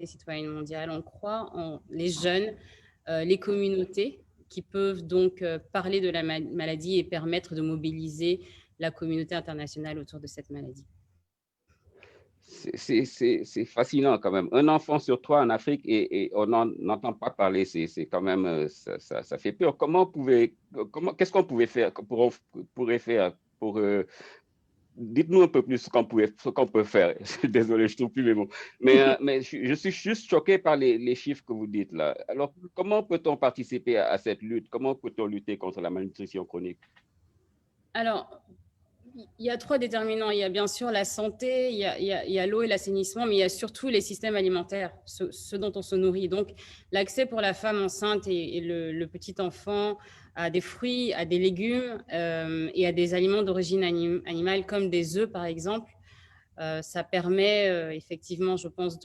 citoyenne mondiale. On croit en les jeunes, les communautés qui peuvent donc parler de la maladie et permettre de mobiliser la communauté internationale autour de cette maladie. C'est fascinant quand même. Un enfant sur trois en Afrique et on n'en entend pas parler. C'est quand même, ça fait peur. Qu'est-ce qu'on pourrait faire pour, dites-nous un peu plus ce qu'on peut faire. Désolé, je trouve plus les mots. Mais je suis juste choqué par les chiffres que vous dites là. Alors, comment peut-on participer à cette lutte? Comment peut-on lutter contre la malnutrition chronique? Alors, il y a trois déterminants. Il y a bien sûr la santé, il y a l'eau et l'assainissement, mais il y a surtout les systèmes alimentaires, ce dont on se nourrit. Donc, l'accès pour la femme enceinte et le petit enfant à des fruits, à des légumes et à des aliments d'origine animale, comme des œufs, par exemple, ça permet effectivement, je pense,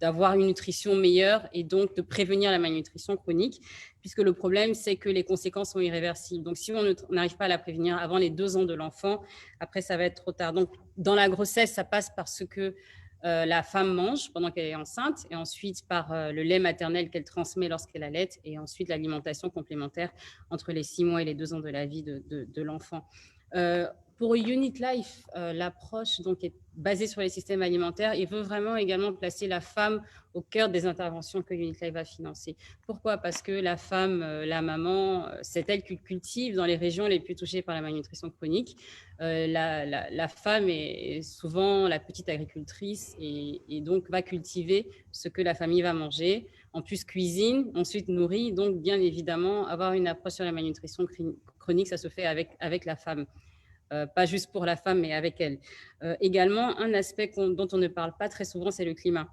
d'avoir une nutrition meilleure et donc de prévenir la malnutrition chronique, puisque le problème, c'est que les conséquences sont irréversibles. Donc, si on n'arrive pas à la prévenir avant les 2 ans de l'enfant, après, ça va être trop tard. Donc, dans la grossesse, ça passe par ce que la femme mange pendant qu'elle est enceinte, et ensuite par le lait maternel qu'elle transmet lorsqu'elle allait, et ensuite l'alimentation complémentaire entre les 6 mois et les 2 ans de la vie de l'enfant. Pour Unit Life, l'approche donc est basée sur les systèmes alimentaires et veut vraiment également placer la femme au cœur des interventions que Unit Life va financer. Pourquoi? Parce que la femme, la maman, c'est elle qui cultive dans les régions les plus touchées par la malnutrition chronique. La femme est souvent la petite agricultrice et donc va cultiver ce que la famille va manger. En plus, cuisine, ensuite nourrit. Donc, bien évidemment, avoir une approche sur la malnutrition chronique, ça se fait avec la femme. Pas juste pour la femme, mais avec elle. Également, un aspect dont on ne parle pas très souvent, c'est le climat.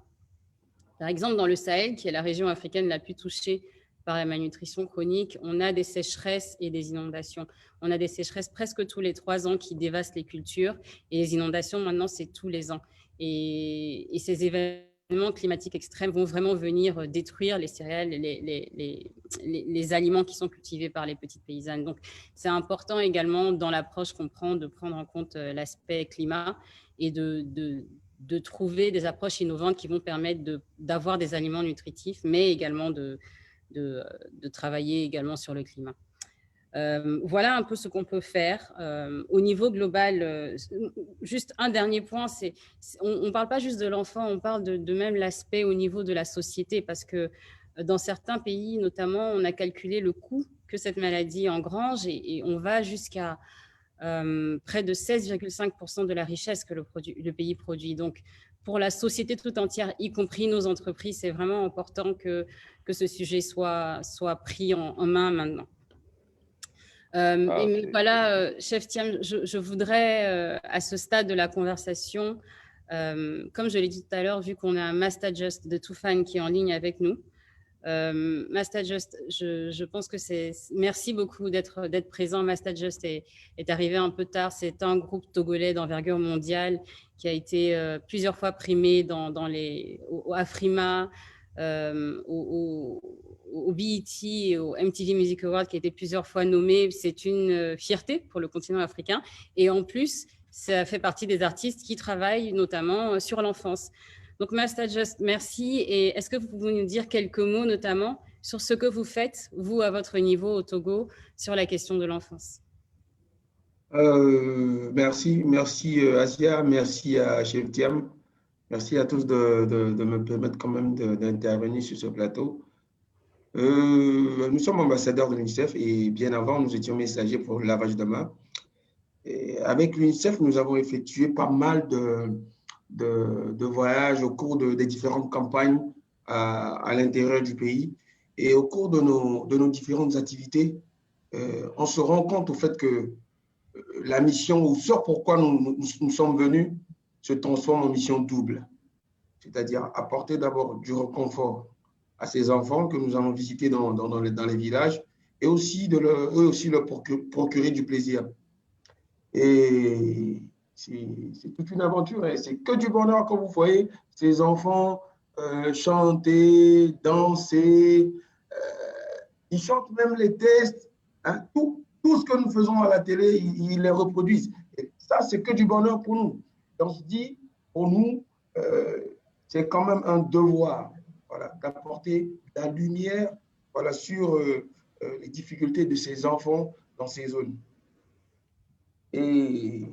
Par exemple, dans le Sahel, qui est la région africaine la plus touchée par la malnutrition chronique, on a des sécheresses et des inondations. On a des sécheresses presque tous les 3 ans qui dévastent les cultures, et les inondations, maintenant, c'est tous les ans. Et ces événements climatiques extrêmes vont vraiment venir détruire les céréales, les aliments qui sont cultivés par les petites paysannes. Donc, c'est important également dans l'approche qu'on prend de prendre en compte l'aspect climat et de trouver des approches innovantes qui vont permettre d'avoir des aliments nutritifs, mais également de travailler également sur le climat. Voilà un peu ce qu'on peut faire. Au niveau global, juste un dernier point, on ne parle pas juste de l'enfant, on parle de même l'aspect au niveau de la société, parce que dans certains pays, notamment, on a calculé le coût que cette maladie engrange et on va jusqu'à près de 16,5% de la richesse que le pays produit. Donc, pour la société tout entière, y compris nos entreprises, c'est vraiment important que ce sujet soit pris en main maintenant. Mais voilà, chef Thiam, je voudrais, à ce stade de la conversation, comme je l'ai dit tout à l'heure, vu qu'on a un Master Just de Toufan qui est en ligne avec nous, Master Just, je pense que c'est... Merci beaucoup d'être présent. Master Just est arrivé un peu tard. C'est un groupe togolais d'envergure mondiale qui a été plusieurs fois primé au Afrima, au BET et au MTV Music Award, qui a été plusieurs fois nommé. C'est une fierté pour le continent africain. Et en plus, ça fait partie des artistes qui travaillent notamment sur l'enfance. Donc, Master Just, merci. Et est-ce que vous pouvez nous dire quelques mots, notamment, sur ce que vous faites, vous, à votre niveau, au Togo, sur la question de l'enfance? Merci Asia, merci à Chef Thiam, merci à tous de me permettre quand même d'intervenir sur ce plateau. Nous sommes ambassadeurs de l'UNICEF et bien avant, nous étions messagers pour le lavage de mains. Et avec l'UNICEF, nous avons effectué pas mal de voyages au cours des différentes campagnes à l'intérieur du pays. Et au cours de nos différentes activités, on se rend compte au fait que la mission, ou ce pourquoi nous sommes venus, se transforme en mission double. C'est-à-dire apporter d'abord du réconfort à ces enfants que nous allons visiter dans les villages et aussi eux aussi leur procurer du plaisir. Et c'est toute une aventure, hein. C'est que du bonheur quand vous voyez ces enfants chanter, danser, ils chantent même les tests, hein, tout ce que nous faisons à la télé, ils les reproduisent. Et ça, c'est que du bonheur pour nous. Et on se dit, pour nous, c'est quand même un devoir, voilà, d'apporter la lumière, voilà, sur les difficultés de ces enfants dans ces zones. Et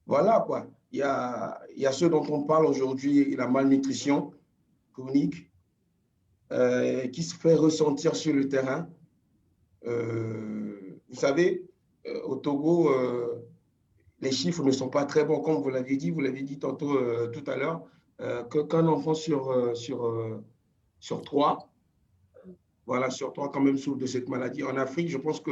voilà, quoi. Il y a ce dont on parle aujourd'hui, la malnutrition chronique, qui se fait ressentir sur le terrain. Vous savez, au Togo, les chiffres ne sont pas très bons, comme vous l'avez dit tantôt, tout à l'heure, qu'un enfant sur trois, voilà, sur trois quand même souffre de cette maladie. En Afrique, je pense que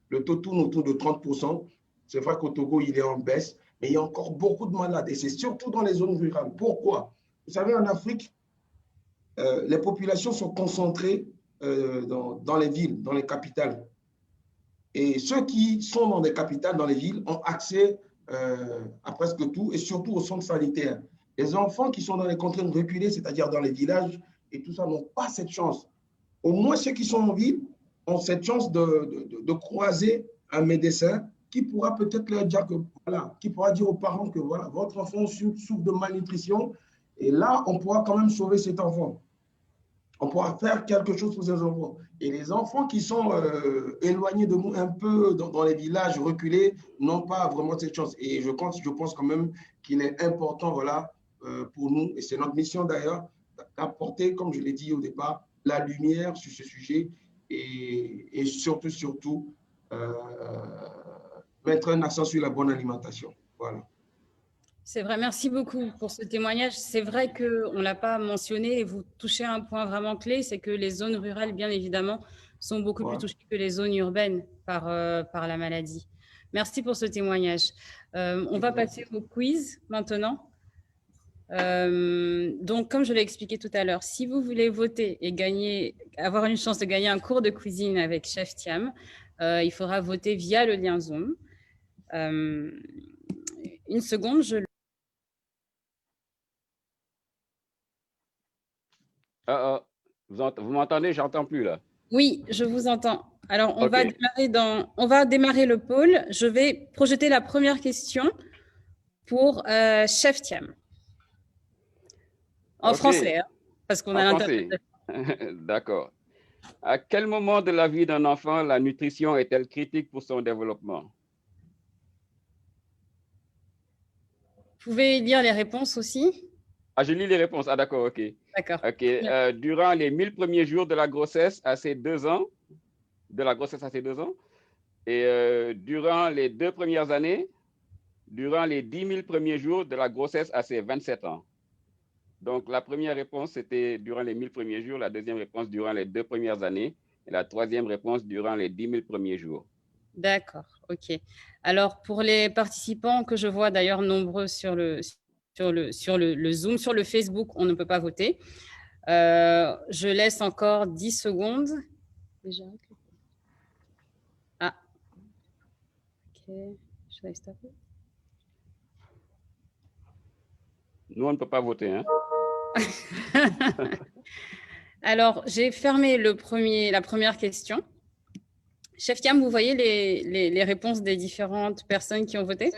le taux tourne autour de 30%. C'est vrai qu'au Togo, il est en baisse, mais il y a encore beaucoup de malades, et c'est surtout dans les zones rurales. Pourquoi? Vous savez, en Afrique, les populations sont concentrées dans les villes, dans les capitales. Et ceux qui sont dans les capitales, dans les villes, ont accès à presque tout, et surtout aux centres sanitaires. Les enfants qui sont dans les contrées reculées, c'est-à-dire dans les villages, et tout ça, n'ont pas cette chance. Au moins, ceux qui sont en ville ont cette chance de croiser un médecin qui pourra peut-être leur dire que, voilà, qui pourra dire aux parents que voilà, votre enfant souffre de malnutrition, et là, on pourra quand même sauver cet enfant. On pourra faire quelque chose pour ces enfants. Et les enfants qui sont éloignés de nous, un peu dans les villages reculés, n'ont pas vraiment cette chance. Et je pense quand même qu'il est important, voilà, pour nous, et c'est notre mission d'ailleurs, d'apporter, comme je l'ai dit au départ, la lumière sur ce sujet et surtout, mettre un accent sur la bonne alimentation. Voilà. C'est vrai, merci beaucoup pour ce témoignage. C'est vrai qu'on ne l'a pas mentionné et vous touchez à un point vraiment clé, c'est que les zones rurales, bien évidemment, sont beaucoup plus touchées que les zones urbaines par la maladie. Merci pour ce témoignage. On va passer au quiz maintenant. Donc, comme je l'ai expliqué tout à l'heure, si vous voulez voter et avoir une chance de gagner un cours de cuisine avec Chef Thiam, il faudra voter via le lien Zoom. Une seconde, Vous m'entendez? J'entends plus là. Oui, je vous entends. Alors, on va démarrer le pôle. Je vais projeter la première question pour Chef Thiam. En français, hein, parce qu'on a l'interprétation. D'accord. À quel moment de la vie d'un enfant la nutrition est-elle critique pour son développement? Vous pouvez lire les réponses aussi? Ah, je lis les réponses. Ah, d'accord, ok. D'accord. Okay. Durant les 1000 premiers jours de la grossesse à ses 2 ans, et durant les 2 premières années, durant les 10 000 premiers jours de la grossesse à ses 27 ans. Donc, la première réponse, c'était durant les 1000 premiers jours, la deuxième réponse, durant les 2 premières années, et la troisième réponse, durant les 10 000 premiers jours. D'accord, ok. Alors, pour les participants que je vois d'ailleurs nombreux sur le Zoom, sur le Facebook, on ne peut pas voter. Je laisse encore 10 secondes. Ah, ok. Should I stop it? Nous, on ne peut pas voter. Hein? Alors, j'ai fermé la première question. Chef Thiam, vous voyez les réponses des différentes personnes qui ont voté?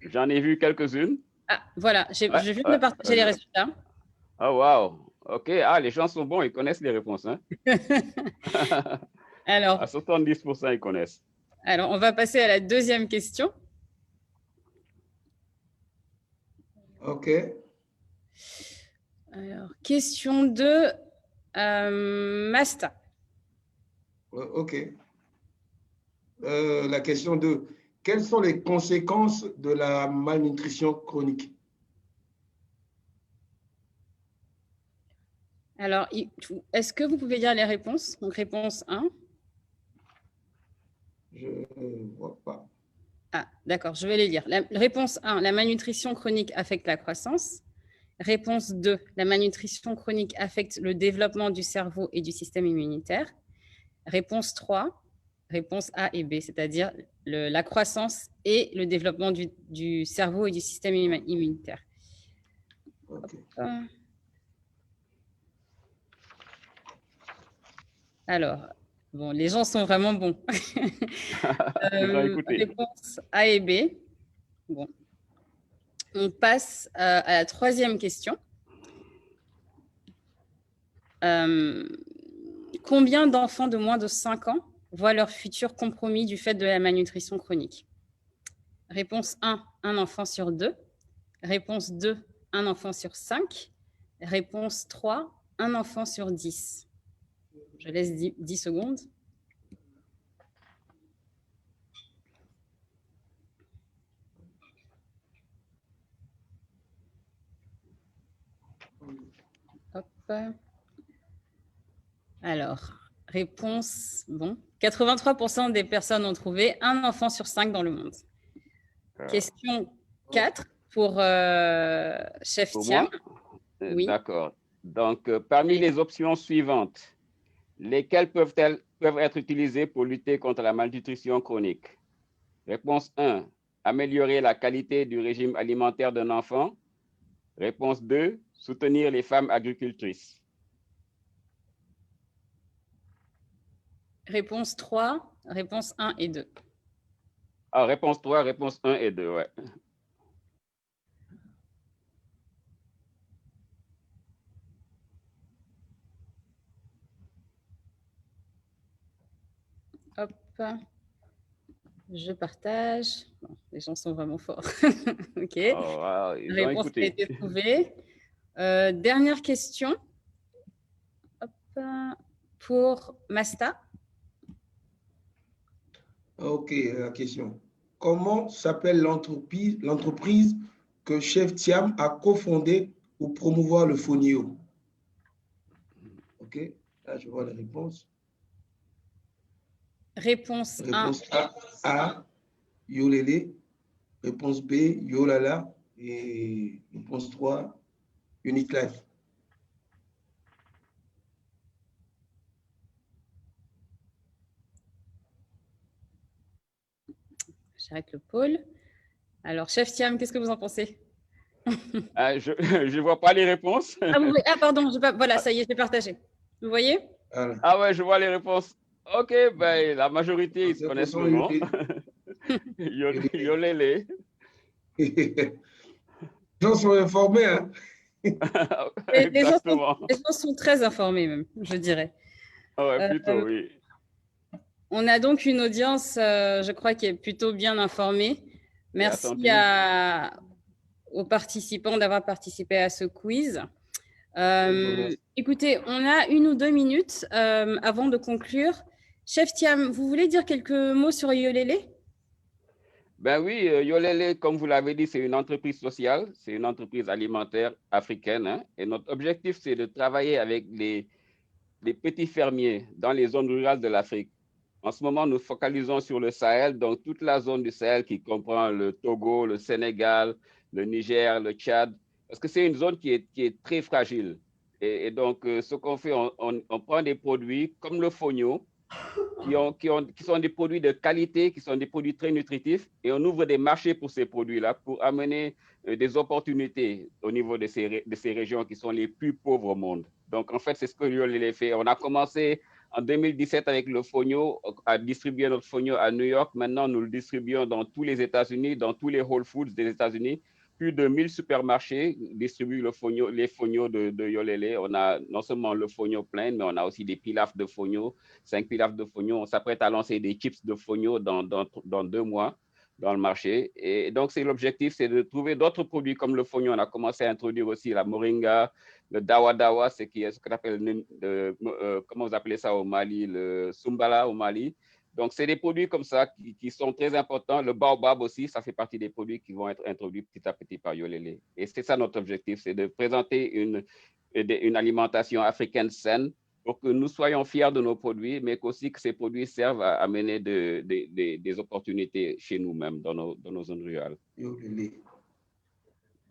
J'en ai vu quelques-unes. Ah, voilà, je viens de partager les résultats. Oh, wow. OK. Ah, les gens sont bons, ils connaissent les réponses. Hein? Alors, à 70%, ils connaissent. Alors, on va passer à la deuxième question. OK. Alors, question 2, Masta. OK. La question 2. Quelles sont les conséquences de la malnutrition chronique? Alors, est-ce que vous pouvez lire les réponses? Donc, réponse 1. Je ne vois pas. Ah, d'accord, je vais les lire. Réponse 1, la malnutrition chronique affecte la croissance. Réponse 2, la malnutrition chronique affecte le développement du cerveau et du système immunitaire. Réponse 3, réponse A et B, c'est-à-dire la croissance et le développement du cerveau et du système immunitaire. Okay. Alors, bon, les gens sont vraiment bons. Réponse A et B. Bon. On passe à la troisième question. Combien d'enfants de moins de 5 ans voient leur futur compromis du fait de la malnutrition chronique? Réponse 1, un enfant sur 2. Réponse 2, un enfant sur 5. Réponse 3, un enfant sur 10. Je laisse 10 secondes. Hop. Alors, réponse, bon, 83% des personnes ont trouvé un enfant sur 5 dans le monde. Question 4 pour Chef Thiam. Oui. D'accord. Donc, parmi les options suivantes, lesquelles peuvent être utilisées pour lutter contre la malnutrition chronique? Réponse 1, améliorer la qualité du régime alimentaire d'un enfant. Réponse 2, soutenir les femmes agricultrices. Réponse 3, réponse 1 et 2. Ah, réponse 3, réponse 1 et 2, ouais. Hop, je partage. Bon, les gens sont vraiment forts. OK. Oh, wow, La réponse a été trouvée. Dernière question. Hop, pour Masta. OK, la question. Comment s'appelle l'entreprise que Chef Thiam a cofondée pour promouvoir le fonio? OK, là je vois les réponses. Réponse 1. Réponse A, Yolele. Réponse B, Yolala. Et réponse 3, Unique Life. J'arrête le pôle. Alors, Chef Thiam, qu'est-ce que vous en pensez? Je ne vois pas les réponses. Pardon, voilà, ça y est, j'ai partagé. Vous voyez? Ah ouais, je vois les réponses. OK, ben, la majorité, ils connaissent le nom. Yolele. Les gens sont informés. Hein? Les gens sont très informés, même, je dirais. Ah ouais, plutôt, oui. On a donc une audience, je crois, qui est plutôt bien informée. Merci aux participants d'avoir participé à ce quiz. Écoutez, on a 1 ou 2 minutes avant de conclure. Chef Thiam, vous voulez dire quelques mots sur Yolele? Ben oui, Yolele, comme vous l'avez dit, c'est une entreprise sociale, c'est une entreprise alimentaire africaine. Hein, et notre objectif, c'est de travailler avec les petits fermiers dans les zones rurales de l'Afrique. En ce moment, nous focalisons sur le Sahel, donc toute la zone du Sahel qui comprend le Togo, le Sénégal, le Niger, le Tchad, parce que c'est une zone qui est très fragile. Et donc, ce qu'on fait, on prend des produits comme le fonio, qui sont des produits de qualité, qui sont des produits très nutritifs, et on ouvre des marchés pour ces produits-là pour amener des opportunités au niveau de ces régions qui sont les plus pauvres au monde. Donc, en fait, c'est ce que Yolele fait. On a commencé en 2017 avec le fonio, à distribuer notre fonio à New York. Maintenant, nous le distribuons dans tous les États-Unis, dans tous les Whole Foods des États-Unis. Plus de 1000 supermarchés distribuent les fonios de Yolele. On a non seulement le fonio plein, mais on a aussi des pilafs de fonio, 5 pilafs de fonio. On s'apprête à lancer des chips de fonio dans 2 mois dans le marché. Et donc, c'est l'objectif, c'est de trouver d'autres produits comme le fonio. On a commencé à introduire aussi la moringa, le dawa dawa, ce qu'on appelle, comment vous appelez ça au Mali, le sumbala au Mali. Donc, c'est des produits comme ça qui sont très importants. Le baobab aussi, ça fait partie des produits qui vont être introduits petit à petit par Yolele. Et c'est ça notre objectif, c'est de présenter une alimentation africaine saine pour que nous soyons fiers de nos produits, mais qu'aussi que ces produits servent à amener des opportunités chez nous-mêmes, dans nos zones rurales. Yolele.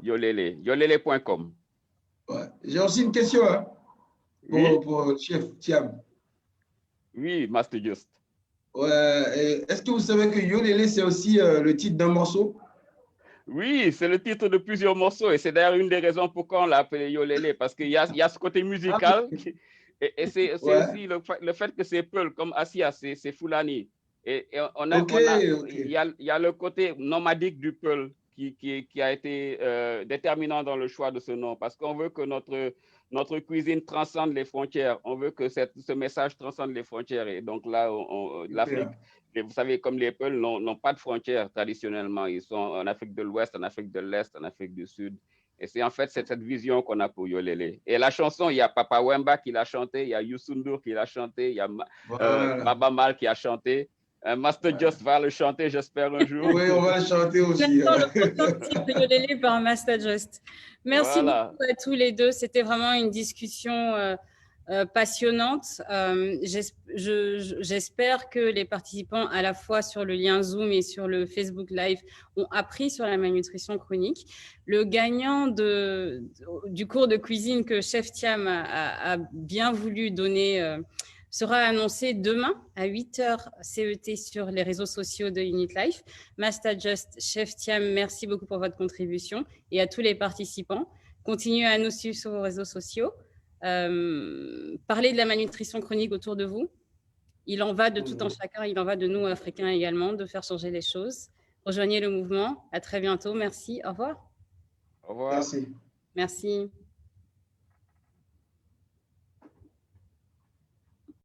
Yolele. Yolele.com. Ouais. J'ai aussi une question pour Chef Thiam. Oui, Master Just. Ouais. Est-ce que vous savez que Yolele, c'est aussi le titre d'un morceau? Oui, c'est le titre de plusieurs morceaux et c'est d'ailleurs une des raisons pourquoi on l'a appelé Yolele, parce qu'il y a ce côté musical et c'est aussi le fait que c'est Peul, comme Assia, c'est Fulani. Et il y a le côté nomadique du Peul qui a été déterminant dans le choix de ce nom, parce qu'on veut que notre cuisine transcende les frontières. On veut que ce message transcende les frontières. Et donc là, l'Afrique, vous savez, comme les peuples n'ont pas de frontières traditionnellement. Ils sont en Afrique de l'Ouest, en Afrique de l'Est, en Afrique du Sud. Et c'est en fait cette vision qu'on a pour Yolélé. Et la chanson, il y a Papa Wemba qui l'a chanté, il y a Youssou N'Dour qui l'a chanté, il y a Baba Mal qui a chanté. Master Just va le chanter, j'espère, un jour. Oui, on va le chanter aussi. J'adore le prototype de Yolélé par Master Just. Merci beaucoup à tous les deux. C'était vraiment une discussion passionnante. J'espère que les participants, à la fois sur le lien Zoom et sur le Facebook Live, ont appris sur la malnutrition chronique. Le gagnant du cours de cuisine que Chef Thiam a bien voulu donner sera annoncé demain à 8h CET sur les réseaux sociaux de Unit Life. Master Just, Chef Thiam, merci beaucoup pour votre contribution, et à tous les participants. Continuez à nous suivre sur vos réseaux sociaux. Parlez de la malnutrition chronique autour de vous. Il en va de tout un chacun, il en va de nous, Africains également, de faire changer les choses. Rejoignez le mouvement. À très bientôt. Merci. Au revoir. Au revoir. Merci. Merci.